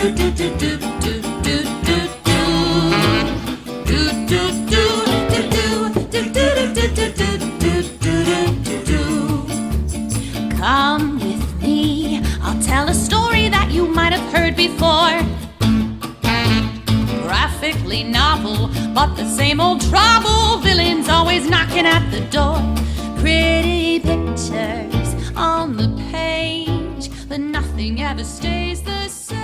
Come with me, I'll tell a story that you might have heard before. Graphically novel, but the same old trouble. Villains always knocking at the door. Pretty pictures on the page, but nothing ever stays the same.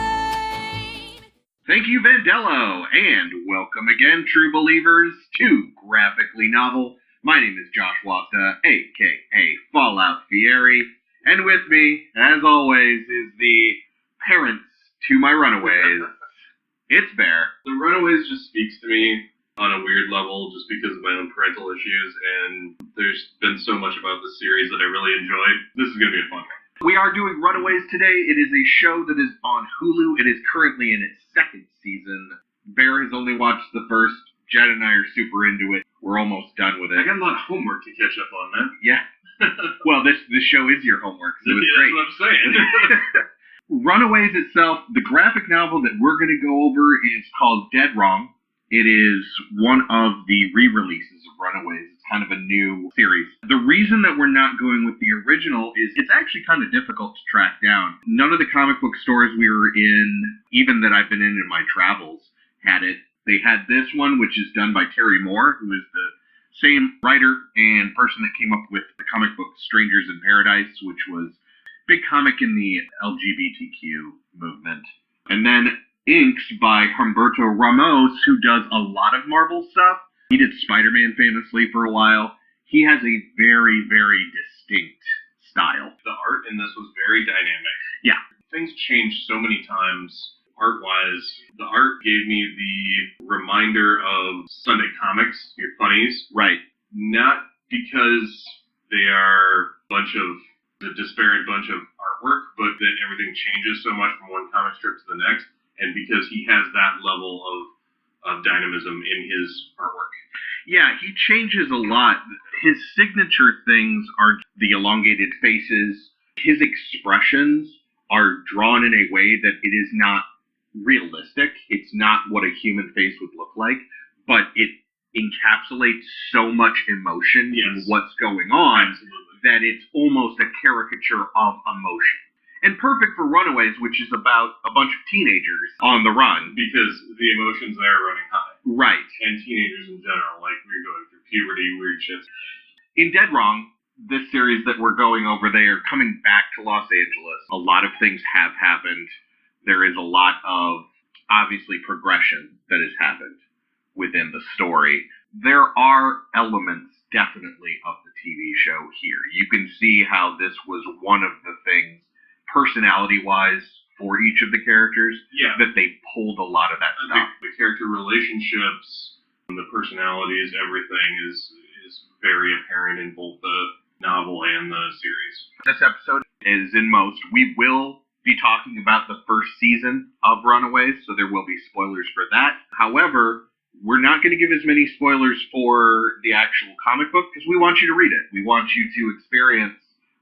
Thank you, Vandello, and welcome again, true believers, to Graphically Novel. My name is Josh Wasta, a.k.a. Fallout Fieri, and with me, as always, is the parents to my Runaways. It's Bear. The Runaways just speaks to me on a weird level just because of my own parental issues, and there's been so much about this series that I really enjoyed. This is going to be a fun one. We are doing Runaways today. It is a show that is on Hulu. It is currently in its second season. Bear has only watched the first. Jed and I are super into it. We're almost done with it. I got a lot of homework to catch up on, man. Yeah. Well, this show is your homework, so it's great. That's what I'm saying. Runaways itself, the graphic novel that we're going to go over is called Dead Wrong. It is one of the re-releases of Runaways. It's kind of a new series. The reason that we're not going with the original is it's actually kind of difficult to track down. None of the comic book stores we were in, even that I've been in my travels, had it. They had this one, which is done by Terry Moore, who is the same writer and person that came up with the comic book Strangers in Paradise, which was a big comic in the LGBTQ movement. And then inks by Humberto Ramos, who does a lot of Marvel stuff. He did Spider-Man famously for a while. He has a very, very distinct style. The art in this was very dynamic. Yeah. Things changed so many times. Art-wise, the art gave me the reminder of Sunday comics, your funnies. Right. Not because they are a disparate bunch of artwork, but that everything changes so much from one comic strip to the next, and because he has that level of dynamism in his artwork. Yeah, he changes a lot. His signature things are the elongated faces. His expressions are drawn in a way that it is not realistic. It's not what a human face would look like, but it encapsulates so much emotion in what's going on. Absolutely. That it's almost a caricature of emotion. And perfect for Runaways, which is about a bunch of teenagers on the run. Because the emotions there are running high. Right. And teenagers in general, like we're going through puberty, weird shit. In Dead Wrong, this series that we're going over, they are coming back to Los Angeles. A lot of things have happened. There is a lot of, obviously, progression that has happened within the story. There are elements, definitely, of the TV show here. You can see how this was one of the things, personality-wise, for each of the characters, that they pulled a lot of that stuff. The character relationships, the personalities, everything is very apparent in both the novel and the series. This episode is in most. We will be talking about the first season of Runaways, so there will be spoilers for that. However, we're not going to give as many spoilers for the actual comic book because we want you to read it. We want you to experience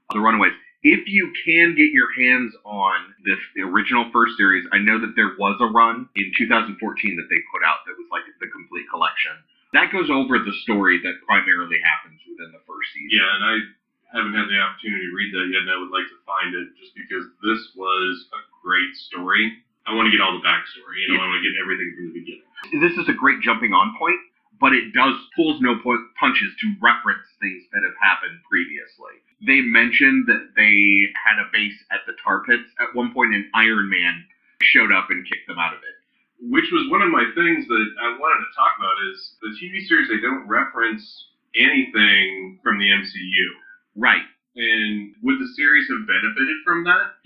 the Runaways. If you can get your hands on the original first series, I know that there was a run in 2014 that they put out that was like the complete collection. That goes over the story that primarily happens within the first season. Yeah, and I haven't had the opportunity to read that yet, and I would like to find it just because this was a great story. I want to get all the backstory, I want to get everything from the beginning. This is a great jumping on point, but it pulls no punches to reference things that have happened previously. They mentioned that they had a base at the tar pits at one point, and Iron Man showed up and kicked them out of it. Which was one of my things that I wanted to talk about is the TV series, they don't reference anything from the MCU. Right. And would the series have benefited from that?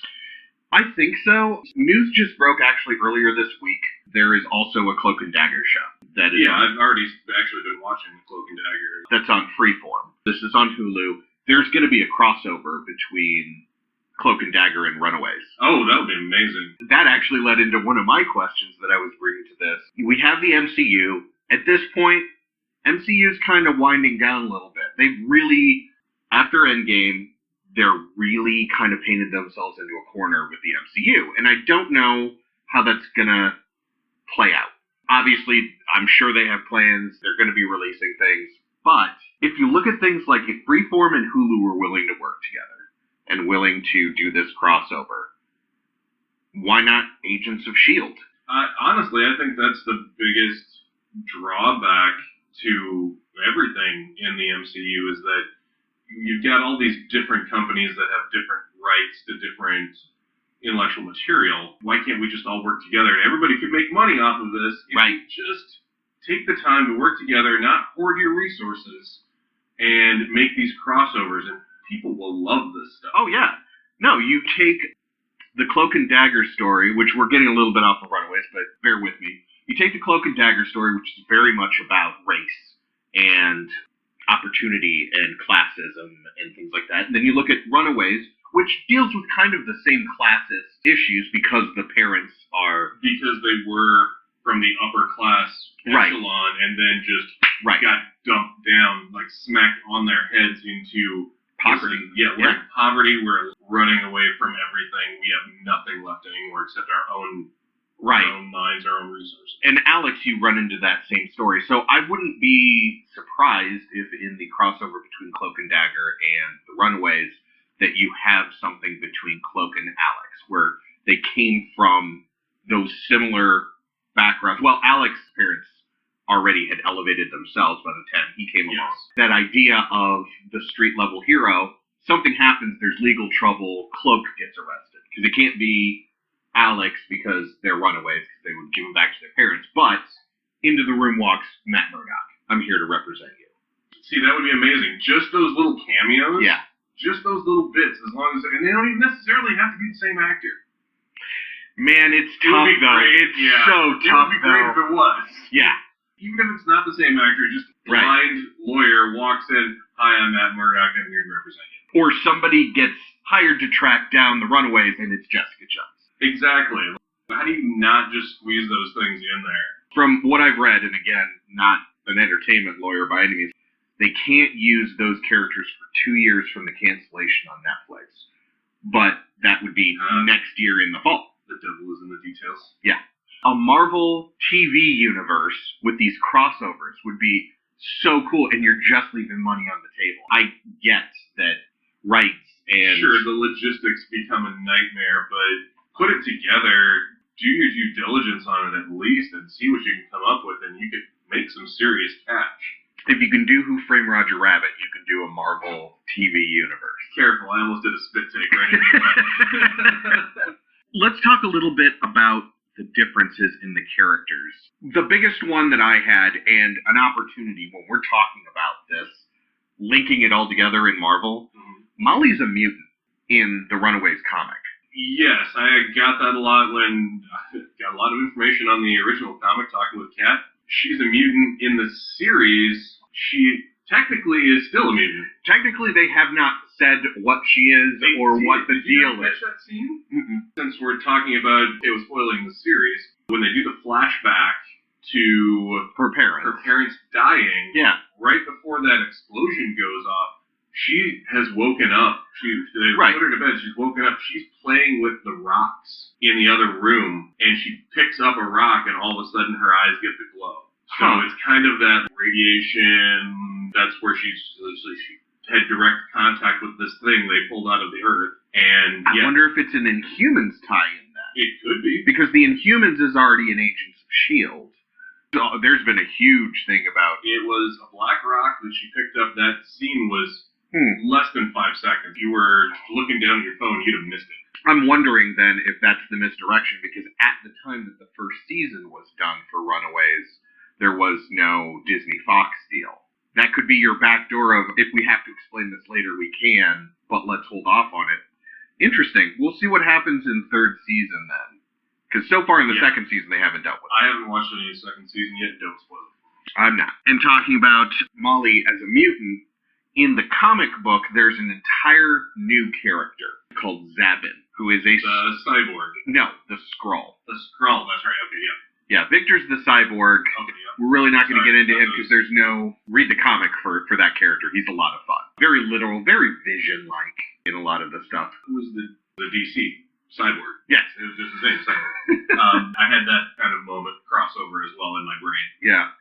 I think so. News just broke actually earlier this week. There is also a Cloak and Dagger show. I've already actually been watching Cloak and Dagger. That's on Freeform. This is on Hulu. There's going to be a crossover between Cloak and Dagger and Runaways. Oh, that would be amazing. That actually led into one of my questions that I was bringing to this. We have the MCU. At this point, MCU's kind of winding down a little bit. They've really, after Endgame, they're really kind of painted themselves into a corner with the MCU. And I don't know how that's going to play out. Obviously, I'm sure they have plans. They're going to be releasing things. But if you look at things like if Freeform and Hulu were willing to work together and willing to do this crossover, why not Agents of S.H.I.E.L.D.? Honestly, I think that's the biggest drawback to everything in the MCU is that you've got all these different companies that have different rights to different intellectual material. Why can't we just all work together and everybody could make money off of this if Right. you just take the time to work together, not hoard your resources, and make these crossovers, and people will love this stuff. Oh, yeah. No, you take the Cloak and Dagger story, which we're getting a little bit off of Runaways, but bear with me. You take the Cloak and Dagger story, which is very much about race and opportunity and classism and things like that. And then you look at Runaways, which deals with kind of the same classist issues because the parents are... Because they were from the upper class Right. echelon and then just Right. got dumped down, like smacked on their heads into Poverty. We're in poverty. We're running away from everything. We have nothing left anymore except our own minds, our own resources. And Alex, you run into that same story. So I wouldn't be surprised if in the crossover between Cloak and Dagger and the Runaways that you have something between Cloak and Alex, where they came from those similar backgrounds. Well, Alex's parents already had elevated themselves by the time he came along. That idea of the street-level hero, something happens, there's legal trouble, Cloak gets arrested. Because it can't be Alex because they're runaways, because they would give them back to their parents. But into the room walks Matt Murdock. I'm here to represent you. See, that would be amazing. Just those little cameos. Yeah. Just those little bits, as long as... And they don't even necessarily have to be the same actor. Man, it's tough, though. Great. It's so tough, It would be great if it was. Yeah. Even if it's not the same actor, just a blind lawyer walks in, "Hi, I'm Matt Murdock, I'm here to represent you." Or somebody gets hired to track down the runaways, and it's Jessica Jones. Exactly. How do you not just squeeze those things in there? From what I've read, and again, not an entertainment lawyer by any means, they can't use those characters for 2 years from the cancellation on Netflix. But that would be next year in the fall. The devil is in the details. Yeah. A Marvel TV universe with these crossovers would be so cool, and you're just leaving money on the table. I get that rights and... Sure, the logistics become a nightmare, but put it together, do your due diligence on it at least, and see what you can come up with, and you could make some serious cash. If you can do Who Framed Roger Rabbit, you can do a Marvel TV universe. Careful, I almost did a spit take right into your mouth. Let's talk a little bit about the differences in the characters. The biggest one that I had, and an opportunity when we're talking about this, linking it all together in Marvel, Molly's a mutant in the Runaways comic. Yes, I got that a lot when I got a lot of information on the original comic, talking with Kat. She's a mutant in the series. She technically is still a mutant. Technically, they have not said what she is or what the deal is. Did you catch that scene? Since we're talking about it was spoiling the series, when they do the flashback to her parents dying, yeah, right before that explosion goes off, she has woken up. They put her to bed. She's woken up. She's playing with the rocks in the other room, and she picks up a rock, and all of a sudden her eyes get the glow. So it's kind of that radiation. That's where she had direct contact with this thing they pulled out of the earth. And I wonder if it's an Inhumans tie-in then. It could be. Because the Inhumans is already in Agents of S.H.I.E.L.D. So there's been a huge thing about... It was a black rock that she picked up. That scene was less than 5 seconds. You were looking down at your phone, you'd have missed it. I'm wondering then if that's the misdirection, because at the time that the first season was done for Runaways, there was no Disney Fox deal. That could be your backdoor of, if we have to explain this later, we can, but let's hold off on it. Interesting. We'll see what happens in third season then. Because so far in the second season, they haven't dealt with it. I haven't watched any second season yet. Don't spoil it. I'm not. And talking about Molly as a mutant, in the comic book, there's an entire new character called Zabin, who is a... The cyborg. No, the Skrull. The Skrull, that's right. Okay, yeah. Yeah, Victor's the cyborg. Okay, yeah. We're really not going to get into him because there's no... Read the comic for that character. He's a lot of fun. Very literal, very Vision-like in a lot of the stuff. Who's the DC Cyborg. Yes. It was just his name, Cyborg. I had that kind of moment crossover as well in my brain. Yeah.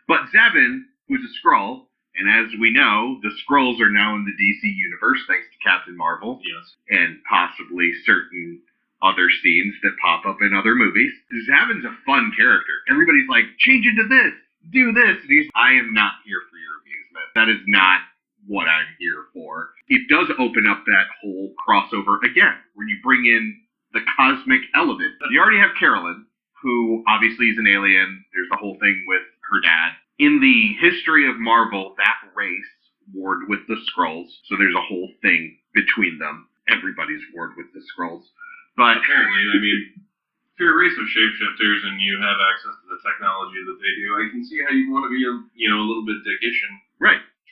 But Zevon, who's a Skrull, and as we know, the Skrulls are now in the DC universe thanks to Captain Marvel. Yes. And possibly certain other scenes that pop up in other movies. Zevon's a fun character. Everybody's like, change it to this, do this. And I am not here for your amusement. That is not what I'm here for. It does open up that whole crossover again, where you bring in the cosmic element. You already have Carolyn, who obviously is an alien. There's the whole thing with her dad. In the history of Marvel, that race warred with the Skrulls, so there's a whole thing between them. Everybody's warred with the Skrulls. But apparently, I mean, if you're a race of shapeshifters and you have access to the technology that they do, I can see how you want to be a little bit dickish and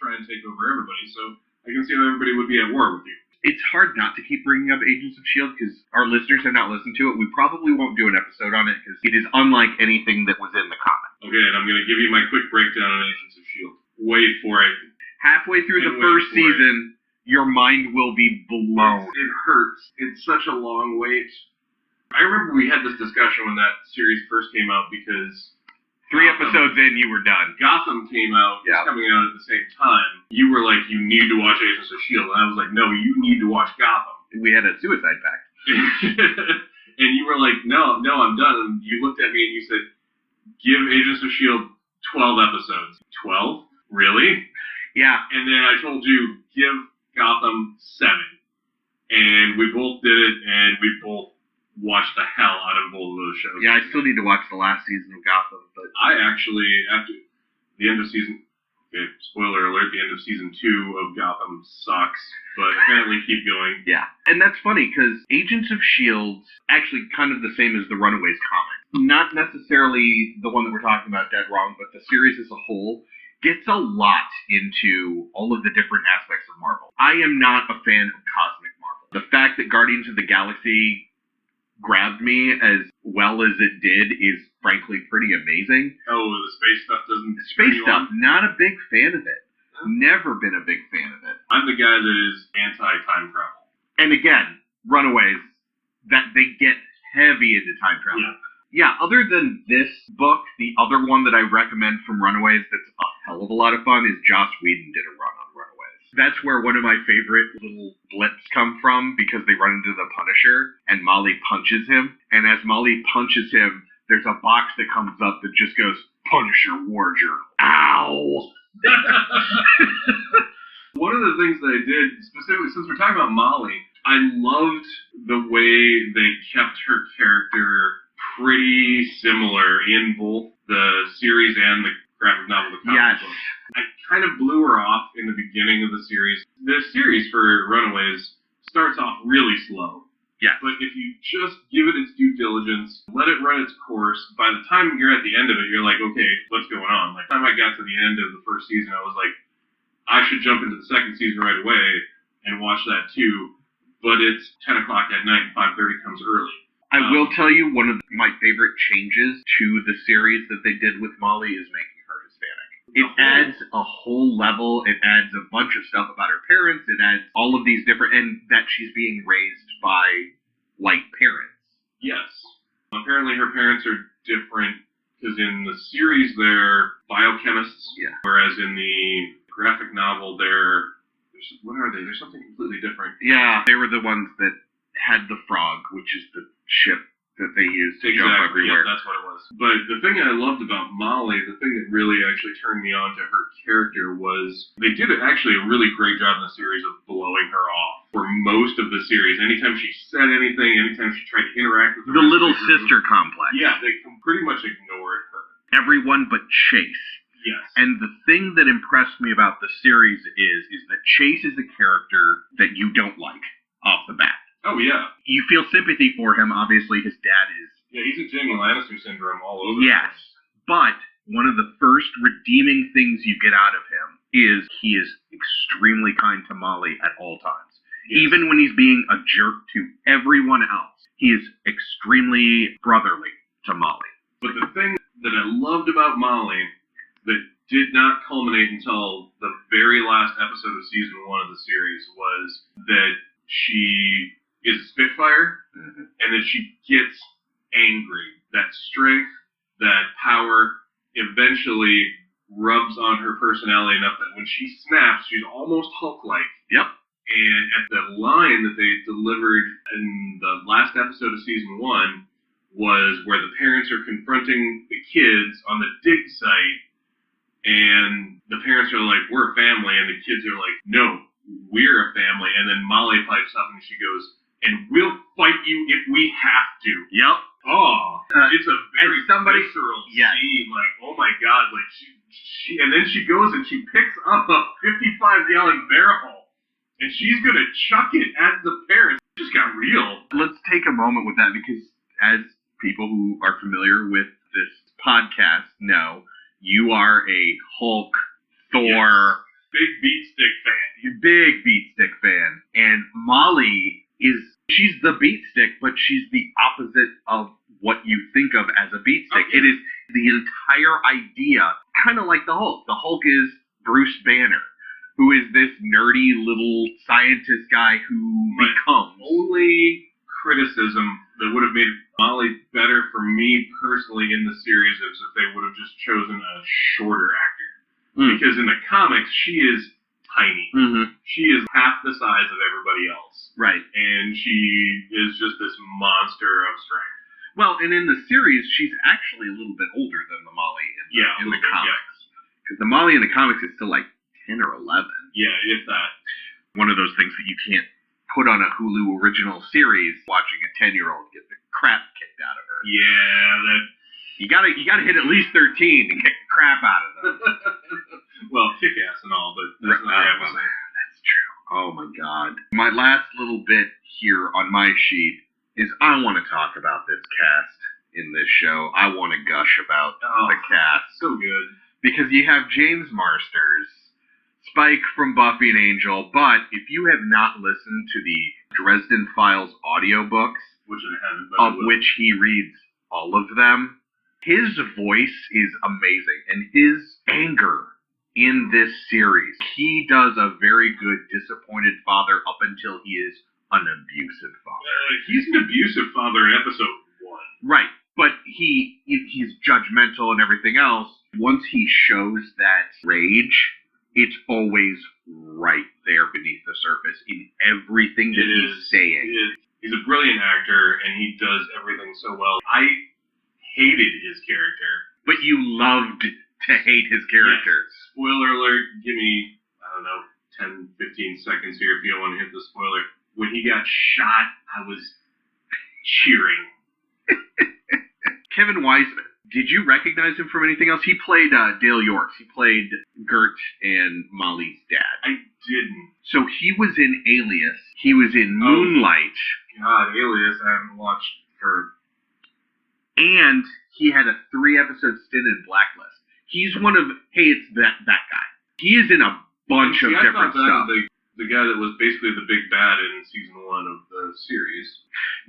try and take over everybody. So I can see how everybody would be at war with you. It's hard not to keep bringing up Agents of S.H.I.E.L.D. because our listeners have not listened to it. We probably won't do an episode on it because it is unlike anything that was in the comic. Okay, and I'm going to give you my quick breakdown on Agents of S.H.I.E.L.D. Wait for it. Halfway through the first season, your mind will be blown. It hurts. It's such a long wait. I remember we had this discussion when that series first came out because 3 episodes in, you were done. Gotham came out, was coming out at the same time. You were like, you need to watch Agents of S.H.I.E.L.D. And I was like, no, you need to watch Gotham. We had a suicide pact. And you were like, no, I'm done. And you looked at me and you said, give Agents of S.H.I.E.L.D. 12 episodes. 12? Really? Yeah. And then I told you, give Gotham 7. And we both did it, and we both watched the hell out of both of those shows. Yeah, I still need to watch the last season of Gotham, but I actually, after the end of season, spoiler alert, the end of season 2 of Gotham sucks, but apparently keep going. Yeah, and that's funny because Agents of S.H.I.E.L.D. actually kind of the same as the Runaways comic. Not necessarily the one that we're talking about, Dead Wrong, but the series as a whole gets a lot into all of the different aspects of Marvel. I am not a fan of cosmic Marvel. The fact that Guardians of the Galaxy grabbed me as well as it did is frankly pretty amazing. Oh, the space stuff doesn't... Space stuff, not a big fan of it. Never been a big fan of it. I'm the guy that is anti-time travel. And again, Runaways, that they get heavy into time travel. Yeah, other than this book, the other one that I recommend from Runaways that's a hell of a lot of fun is Joss Whedon did a run on Runaways. That's where one of my favorite little blips come from because they run into the Punisher and Molly punches him. And as Molly punches him, there's a box that comes up that just goes, Punisher War Journal. Ow! One of the things that I did, specifically since we're talking about Molly, I loved the way they kept her character pretty similar in both the series and the graphic novel, the comic book. I kind of blew her off in the beginning of the series. The series for Runaways starts off really slow. Yeah. But if you just give it its due diligence, let it run its course, by the time you're at the end of it, you're like, okay, what's going on? Like, by the time I got to the end of the first season, I was like, I should jump into the second season right away and watch that too. But it's 10 o'clock at night and 5:30 comes early. I will tell you, one of my favorite changes to the series that they did with Molly is making her Hispanic. It adds a whole level. It adds a bunch of stuff about her parents. It adds all of these different, and that she's being raised by white parents. Yes. Apparently her parents are different, because in the series they're biochemists, whereas in the graphic novel what are they? They're something completely different. Yeah, they were the ones that had the frog, which is the ship that they use to jump everywhere. Yeah, that's what it was. But the thing I loved about Molly, the thing that really actually turned me on to her character was they did actually a really great job in the series of blowing her off for most of the series. Anytime she said anything, anytime she tried to interact with the little sister complex. Yeah, they pretty much ignored her. Everyone but Chase. Yes. And the thing that impressed me about the series is that Chase is a character that you don't like off the bat. Oh, yeah. You feel sympathy for him. Obviously, his dad is... Yeah, he's a Jaime Lannister syndrome all over. Yes. But one of the first redeeming things you get out of him is he is extremely kind to Molly at all times. Yes. Even when he's being a jerk to everyone else, he is extremely brotherly to Molly. But the thing that I loved about Molly that did not culminate until the very last episode of season 1 of the series was that she is a Spitfire, and and then she gets angry. That strength, that power, eventually rubs on her personality enough that when she snaps, she's almost Hulk-like. Yep. And at the line that they delivered in the last episode of season 1 was where the parents are confronting the kids on the dig site, and the parents are like, we're a family, and the kids are like, no, we're a family. And then Molly pipes up and she goes, and we'll fight you if we have to. Yep. Oh, it's a very visceral scene. Like, oh my God, like she, and then she goes and she picks up a 55-gallon barrel, and she's gonna chuck it at the parents. It just got real. Let's take a moment with that, because as people who are familiar with this podcast know, you are a Hulk, Thor, big beat stick fan. Big beat stick fan, and Molly she's the beat stick, but she's the opposite of what you think of as a beat stick. Oh, yeah. It is the entire idea, kind of like the Hulk. The Hulk is Bruce Banner, who is this nerdy little scientist guy who becomes. Only criticism that would have made Molly better for me personally in the series is if they would have just chosen a shorter actor. Because in the comics, she is tiny. Mm-hmm. She is half the size of everybody else. Right. And she is just this monster of strength. Well, and in the series, she's actually a little bit older than the Molly in the comics. Because the Molly in the comics is still like 10 or 11. Yeah, if that. One of those things that you can't put on a Hulu original series, watching a 10-year-old get the crap kicked out of her. Yeah, that... You gotta hit at least 13 to kick the crap out of them. Well, kick-ass and all, but that's not episode. That's true. Oh my God. My last little bit here on my sheet is I want to talk about this cast in this show. I want to gush about the cast. So good. Because you have James Marsters, Spike from Buffy and Angel, but if you have not listened to the Dresden Files audiobooks, which I haven't, of which he reads all of them, his voice is amazing, and his anger in this series, he does a very good disappointed father up until he is an abusive father. He's an abusive father in episode 1. Right, but he's judgmental and everything else. Once he shows that rage, it's always right there beneath the surface in everything that he's saying. He's a brilliant actor, and he does everything so well. I hated his character. But you loved to hate his character. Yes. Spoiler alert, give me, 10, 15 seconds here if you don't want to hit the spoiler. When he got shot, I was cheering. Kevin Wiseman. Did you recognize him from anything else? He played Dale Yorks. He played Gert and Molly's dad. I didn't. So he was in Alias. He was in Moonlight. God, Alias, I haven't watched for... And he had a 3-episode stint in Blacklist. He's one of... Hey, it's that guy. He is in a bunch of different stuff. The guy that was basically the big bad in season 1 of the series.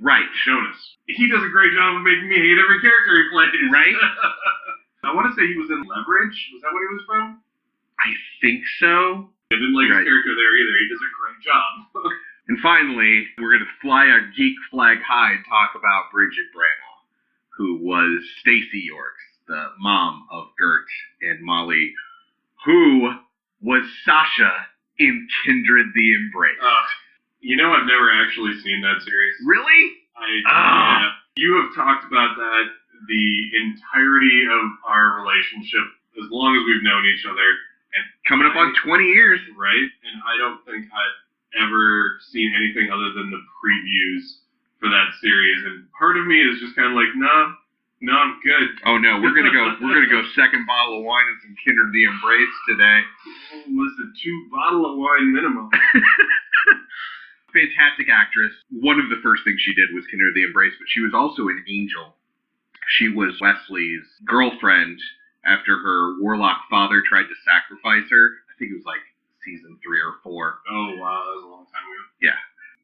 Right. Jonas. He does a great job of making me hate every character he plays. Right? I want to say he was in Leverage. Was that where he was from? I think so. I didn't like his character there either. He does a great job. And finally, we're going to fly a geek flag high and talk about Bridget Branagh, who was Stacey Yorks, the mom of Gert and Molly, who was Sasha in Kindred the Embrace. I've never actually seen that series. Really? Yeah. You have talked about that the entirety of our relationship, as long as we've known each other. And coming up on 20 years. Right? And I don't think I've ever seen anything other than the previews for that series. And part of me is just kind of like, no, I'm good. Oh no, we're gonna go second bottle of wine and some Kindred the Embrace today. Listen, 2 bottles of wine minimum. Fantastic actress. One of the first things she did was Kindred the Embrace, but she was also an Angel. She was Wesley's girlfriend after her warlock father tried to sacrifice her. I think it was like season 3 or 4. Oh wow, that was a long time ago. Yeah.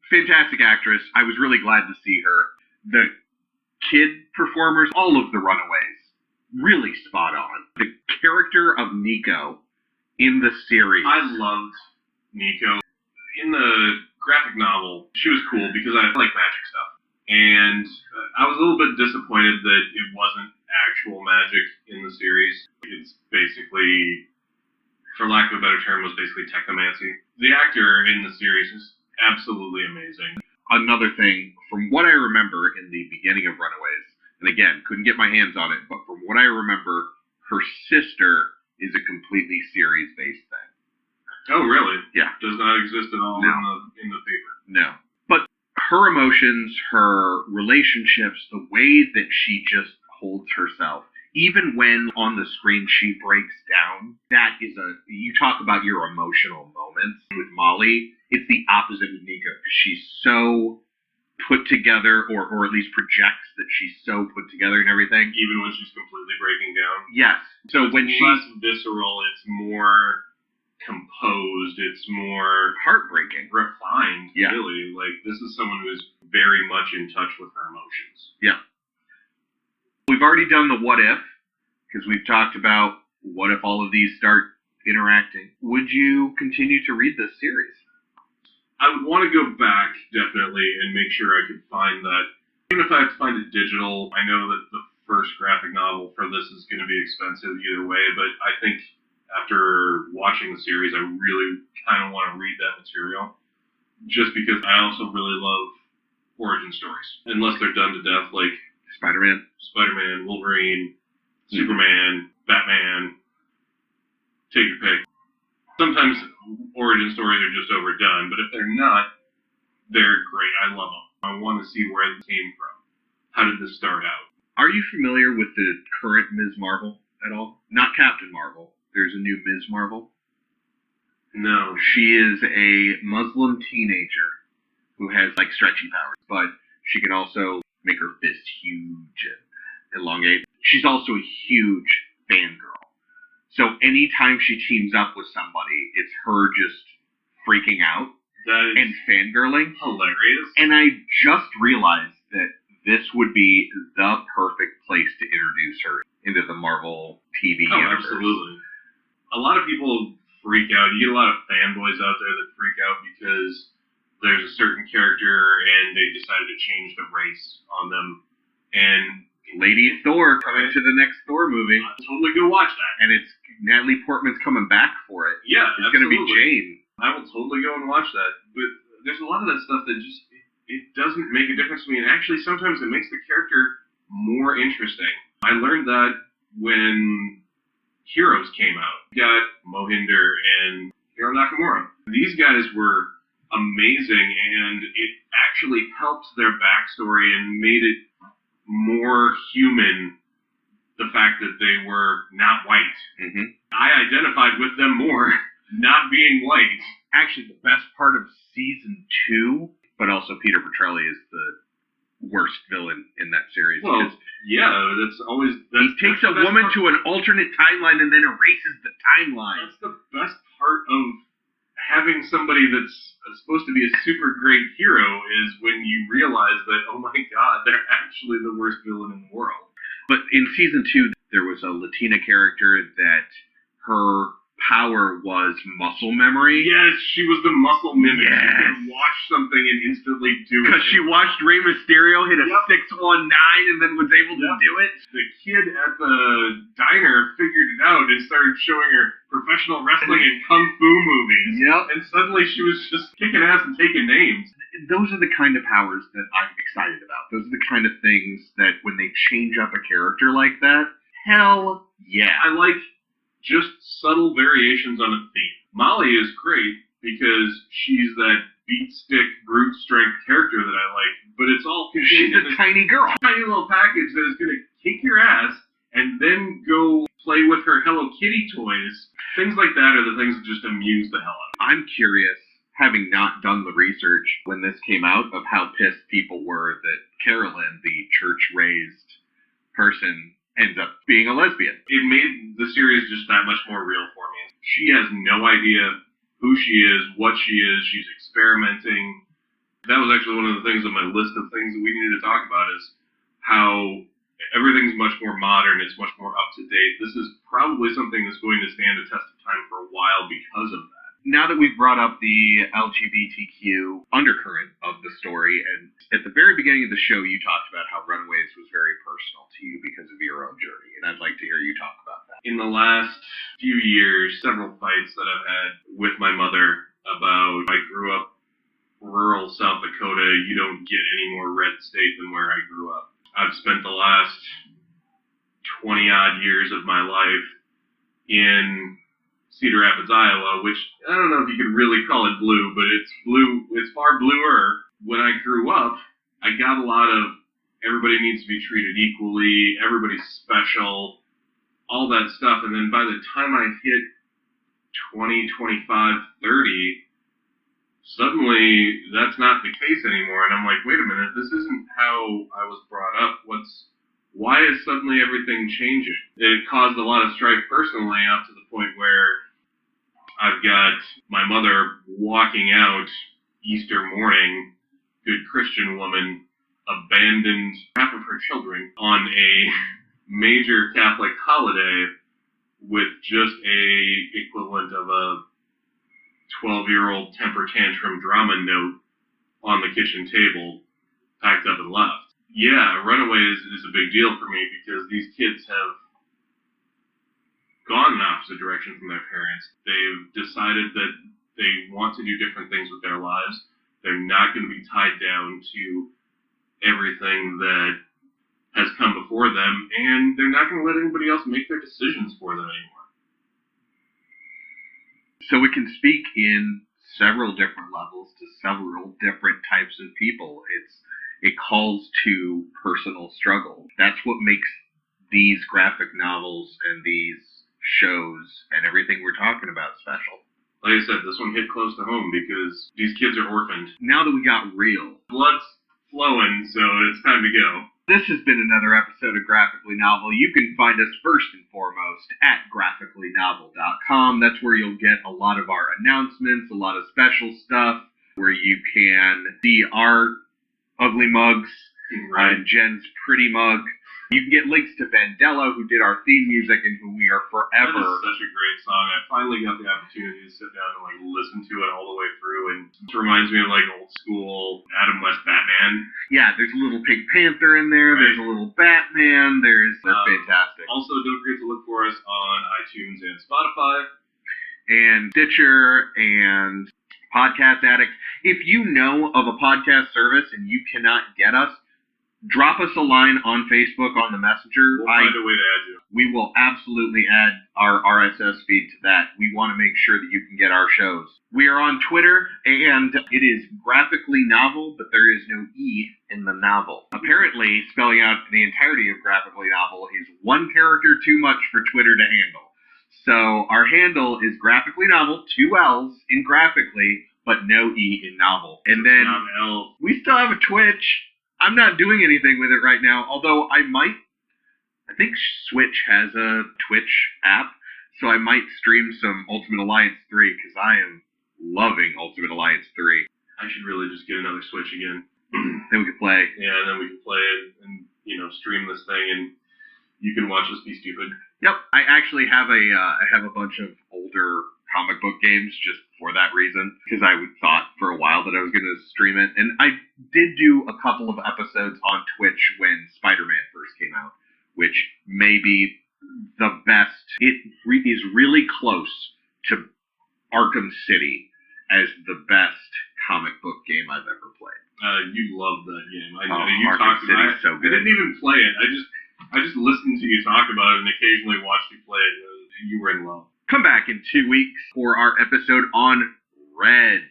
Fantastic actress. I was really glad to see her. The kid performers, all of the Runaways, really spot on. The character of Nico in the series. I loved Nico. In the graphic novel, she was cool because I like magic stuff. And I was a little bit disappointed that it wasn't actual magic in the series. It's basically, for lack of a better term, was basically technomancy. The actor in the series is absolutely amazing. Another thing, from what I remember in the beginning of Runaways, and again, couldn't get my hands on it, but from what I remember, her sister is a completely series-based thing. Oh, really? Yeah. Does not exist at all in the paper. No. But her emotions, her relationships, the way that she just holds herself, even when on the screen she breaks down, that is you talk about your emotional moments with Molly, it's the opposite with Nico. She's so put together, or at least projects that she's so put together and everything. Even when she's completely breaking down? Yes. So when it's she's less visceral, it's more composed, it's more heartbreaking, refined, yeah. Really. Like, this is someone who's very much in touch with her emotions. Yeah. We've already done the what if, because we've talked about what if all of these start interacting. Would you continue to read this series? I would want to go back, definitely, and make sure I could find that. Even if I have to find it digital, I know that the first graphic novel for this is going to be expensive either way, but I think after watching the series, I really kind of want to read that material, just because I also really love origin stories. Unless they're done to death, like Spider-Man, Wolverine, Superman, Batman, take your pick. Sometimes origin stories are just overdone, but if they're not, they're great. I love them. I want to see where it came from. How did this start out? Are you familiar with the current Ms. Marvel at all? Not Captain Marvel. There's a new Ms. Marvel. No. She is a Muslim teenager who has, like, stretchy powers, but she can also make her fist huge and elongate. She's also a huge fangirl. So anytime she teams up with somebody, it's her just freaking out and fangirling. Hilarious. And I just realized that this would be the perfect place to introduce her into the Marvel TV universe. Absolutely. A lot of people freak out. You get a lot of fanboys out there that freak out because there's a certain character and they decided to change the race on them. And Lady Thor coming to the next Thor movie. I'll totally go watch that. And it's Natalie Portman's coming back for it. Yeah, it's going to be Jane. I will totally go and watch that. But there's a lot of that stuff that just it doesn't make a difference to me. And actually, sometimes it makes the character more interesting. I learned that when Heroes came out. You got Mohinder and Hiro Nakamura. These guys were amazing, and it actually helped their backstory and made it more human, the fact that they were not white. Mm-hmm. I identified with them more not being white. Actually, the best part of season 2, but also Peter Petrelli is the worst villain in that series. Well, yeah, that's always... He takes a woman to an alternate timeline and then erases the timeline. That's the best part of having somebody that's supposed to be a super great hero is when you realize that, oh my god, they're actually the worst villain in the world. But in season 2, there was a Latina character that her power was muscle memory. Yes, she was the muscle mimic. Yes. She could watch something and instantly do it. Because she watched Rey Mysterio hit a 619 and then was able to do it. The kid at the diner figured it out and started showing her professional wrestling and kung fu movies. Yep. And suddenly she was just kicking ass and taking names. Those are the kind of powers that I'm excited about. Those are the kind of things that when they change up a character like that, hell yeah. I like just subtle variations on a theme. Molly is great because she's that beat stick brute strength character that I like, but it's all she's a tiny girl. Tiny little package that is going to kick your ass and then go play with her Hello Kitty toys. Things like that are the things that just amuse the hell out of me. I'm curious, having not done the research when this came out, of how pissed people were that Carolyn, the church-raised person, ends up being a lesbian. It made the series just that much more real for me. She has no idea who she is, what she is. She's experimenting. That was actually one of the things on my list of things that we needed to talk about is how everything's much more modern. It's much more up to date. This is probably something that's going to stand the test of time for a while because of that. Now that we've brought up the LGBTQ undercurrent of the story, and at the very beginning of the show, you talked about how Runaways was very personal to you because of your own journey, and I'd like to hear you talk about that. In the last few years, several fights that I've had with my mother about I grew up rural South Dakota. You don't get any more red state than where I grew up. I've spent the last 20-odd years of my life in Cedar Rapids, Iowa, which I don't know if you could really call it blue, but it's blue. It's far bluer. When I grew up, I got a lot of everybody needs to be treated equally, everybody's special, all that stuff. And then by the time I hit 20, 25, 30, suddenly that's not the case anymore. And I'm like, wait a minute, this isn't how I was brought up. Why is suddenly everything changing? It caused a lot of strife personally, up to the point where I've got my mother walking out Easter morning, good Christian woman, abandoned half of her children on a major Catholic holiday with just a equivalent of a 12-year-old temper tantrum drama note on the kitchen table, packed up and left. Yeah, Runaways is a big deal for me because these kids have gone in opposite direction from their parents. They've decided that they want to do different things with their lives. They're not going to be tied down to everything that has come before them, and they're not going to let anybody else make their decisions for them anymore. So it can speak in several different levels to several different types of people. It calls to personal struggle. That's what makes these graphic novels and these shows and everything we're talking about special. Like I said, this one hit close to home because these kids are orphaned. Now that we got real, Blood's flowing, so it's time to go. This has been another episode of Graphically Novel. You can find us first and foremost at graphicallynovel.com. That's where you'll get a lot of our announcements, a lot of special stuff, where you can see our ugly mugs, Right. Jen's pretty mug. You can get links to Vandello, who did our theme music and who we are forever. That is such a great song. I finally got the opportunity to sit down and listen to it all the way through, and it reminds me of old school Adam West Batman. Yeah, there's a little Pink Panther in there. Right. There's a little Batman. They're fantastic. Also, don't forget to look for us on iTunes and Spotify. And Stitcher and Podcast Addict. If you know of a podcast service and you cannot get us, drop us a line on Facebook on the Messenger. We'll find a way to add you. We will absolutely add our RSS feed to that. We want to make sure that you can get our shows. We are on Twitter, and it is Graphically Novel, but there is no E in the novel. Apparently, spelling out the entirety of Graphically Novel is one character too much for Twitter to handle. So our handle is Graphically Novel, 2 L's in graphically, but no E in novel. And then we still have a Twitch. I'm not doing anything with it right now, although I think Switch has a Twitch app, so I might stream some Ultimate Alliance 3, because I am loving Ultimate Alliance 3. I should really just get another Switch again. Then we can play. Yeah, then we can play it and, stream this thing, and you can watch us be stupid. Yep, I actually have a bunch of older comic book games just for that reason, because I thought for a while that I was going to stream it, and I did do a couple of episodes on Twitch when Spider-Man first came out, which may be the best. It is really close to Arkham City as the best comic book game I've ever played. You love that game. I know. You talked about it. So good. I didn't even play it. I just listened to you talk about it and occasionally watched you play it. You were in love. Come back in 2 weeks for our episode on Red,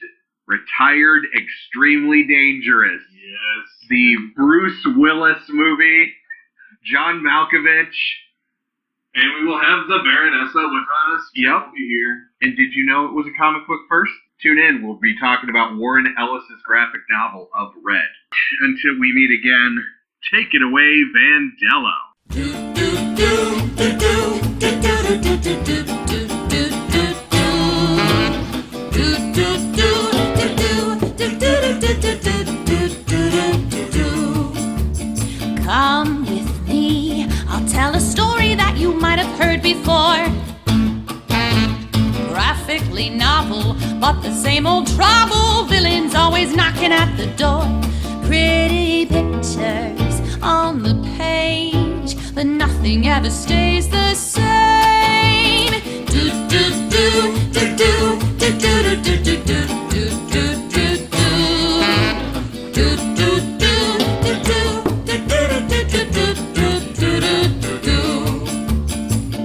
Retired Extremely Dangerous. Yes. The Bruce Willis movie, John Malkovich. And we will have the Baronessa with us. Yep. Here. And did you know it was a comic book first? Tune in. We'll be talking about Warren Ellis's graphic novel of Red. Until we meet again, take it away, Vandello. Come with me, I'll tell a story that you might have heard before. Graphic graphically novel, but the same old trouble. Villains always knocking at the door. Pretty pictures on the page, but nothing ever stays the same. Do do do do do do do do do do do do do do.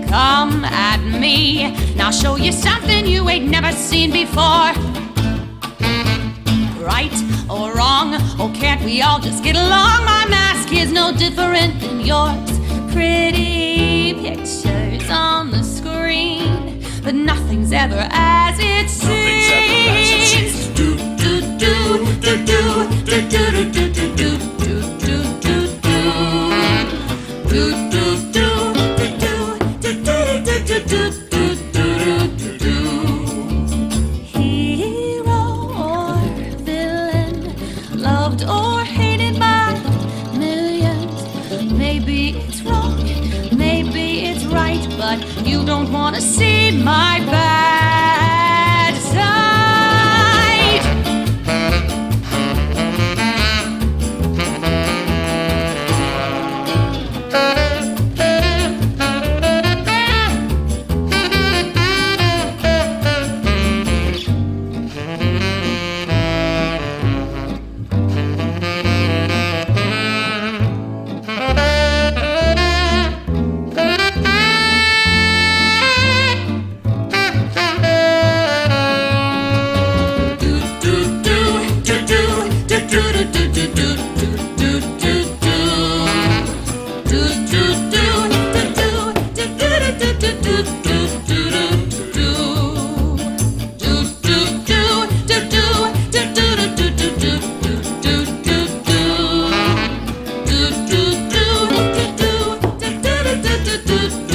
Come at me, now show you something you ain't never seen before. Right or wrong, oh can't we all just get along? My mask is no different than yours. Pretty pictures on the screen, but nothing's ever as it seems. Do do do do do do do do do do do do do do do do. Or hated by millions. Maybe it's wrong, maybe it's right, but you don't want to see my bad side. Do